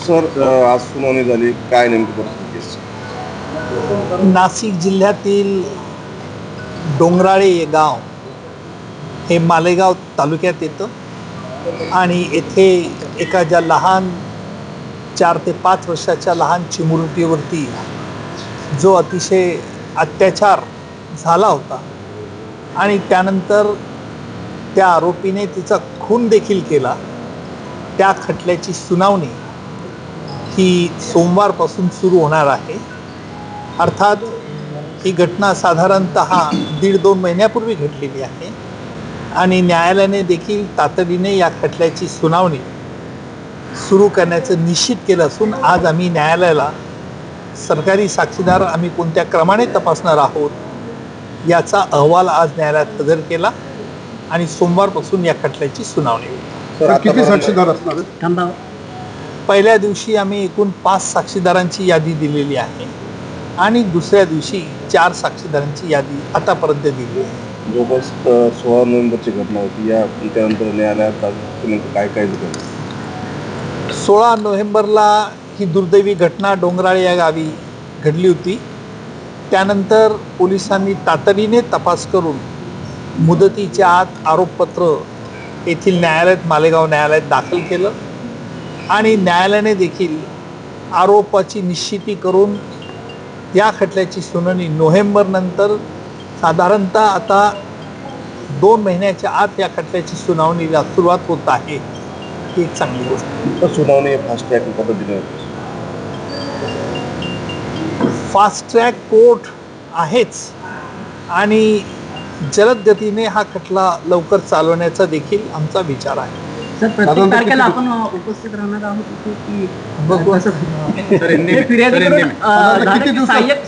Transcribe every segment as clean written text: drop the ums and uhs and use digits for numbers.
Sir आज सुनावणी झाली, काय नेमकी परिस्थिती? नाशिक जिल्ह्यातील डोंगराळे हे गाव हे मालेगाव तालुक्यात येतं आणि येथे एका ज्या लहान 4 ते 5 वर्षाच्या लहान चिमुरटीवरती जो अतिशय अत्याचार झाला होता आणि त्यानंतर त्या आरोपीने तिचा खून देखील केला, त्या खटल्याची सुनावणी ही सोमवारपासून सुरू होणार आहे. अर्थात ही घटना साधारणतः 1.5-2 महिन्यापूर्वी घडलेली आहे आणि न्यायालयाने देखील तातडीने या खटल्याची सुनावणी सुरू करण्याचं निश्चित केलं असून आज आम्ही न्यायालयाला सरकारी साक्षीदार आम्ही कोणत्या क्रमाने तपासणार आहोत याचा अहवाल आज न्यायालयात हजर केला आणि सोमवारपासून या खटल्याची सुनावणी होईल. किती साक्षीदार असणार? पहिल्या दिवशी आम्ही एकूण 5 साक्षीदारांची यादी दिलेली आहे आणि दुसऱ्या दिवशी 4 साक्षीदारांची यादी आतापर्यंत दिली आहे. जवळपास 16 नोव्हेंबरची घटना होती. या त्यानंतर न्यायालयात काय काय झालं? 16 नोव्हेंबरला ही दुर्दैवी घटना डोंगराळे या गावी घडली होती. त्यानंतर पोलिसांनी तातडीने तपास करून मुदतीच्या आत आरोपपत्र येथील न्यायालयात मालेगाव न्यायालयात दाखल केलं आणि न्यायालयाने देखील आरोपाची निश्चिती करून या खटल्याची सुनावणी नोव्हेंबरनंतर साधारणतः आता 2 महिन्याच्या आत या खटल्याची सुनावणीला सुरुवात होत आहे. ही एक चांगली गोष्ट आहे. तर सुनावणी फास्ट ट्रॅक पद्धतीने होती. फास्ट ट्रॅक कोर्ट आहेच आणि जलद गतीने हा खटला लवकर चालवण्याचा देखील आमचा विचार आहे. सर, प्रत्येक तारखेला आपण उपस्थित राहणार आहोत की बघू असं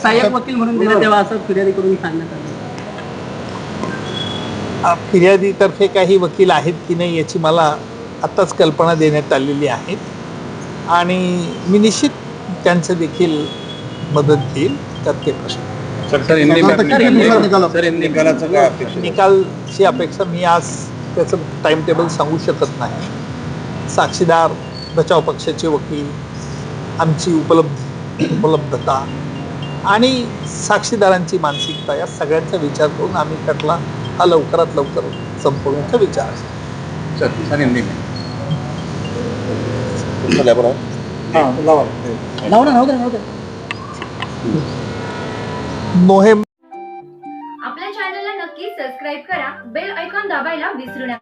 सहाय्यक वकील म्हणून देण्यात यावा असं फिर्यादीकडून सांगण्यात आलं. फिर्यादीतर्फे काही वकील आहेत की नाही याची मला आत्ताच कल्पना देण्यात आलेली आहे आणि मी निश्चित त्यांचं देखील मदत घेईल. त्यात काही प्रश्न निकालची अपेक्षा मी आज त्याचं टाइम टेबल सांगू शकत नाही. साक्षीदार, बचाव पक्षाचे वकील, आमची उपलब्धता आणि साक्षीदारांची मानसिकता या सगळ्यांचा विचार करून आम्ही खटला हा लवकरात लवकर संपवण्याचा विचार आहे. आपल्या चॅनलला नक्की सबस्क्राईब करा, बेल आयकॉन दाबायला विसरू नका.